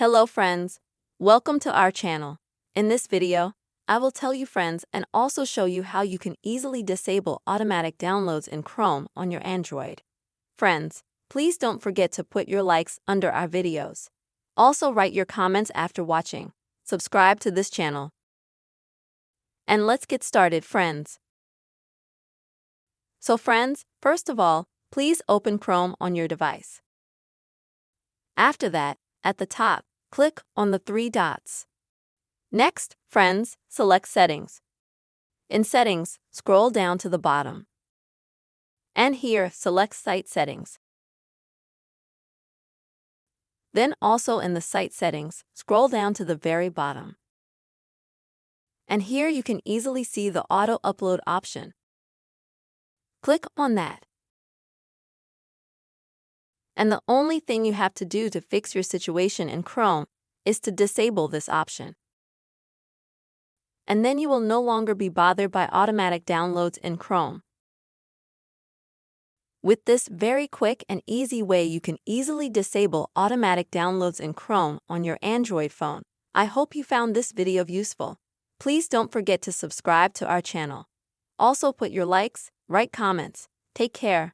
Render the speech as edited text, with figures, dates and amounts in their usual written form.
Hello friends, welcome to our channel. In this video, I will tell you friends and also show you how you can easily disable automatic downloads in Chrome on your Android. Friends, please don't forget to put your likes under our videos. Also write your comments after watching. Subscribe to this channel. And let's get started friends. So friends, first of all, please open Chrome on your device. After that, at the top, click on the three dots. Next, friends, select Settings. In Settings, scroll down to the bottom. And here, select Site Settings. Then also in the Site Settings, scroll down to the very bottom. And here you can easily see the Auto Upload option. Click on that. And the only thing you have to do to fix your situation in Chrome is to disable this option. And then you will no longer be bothered by automatic downloads in Chrome. With this very quick and easy way, you can easily disable automatic downloads in Chrome on your Android phone. I hope you found this video useful. Please don't forget to subscribe to our channel. Also put your likes, write comments. Take care.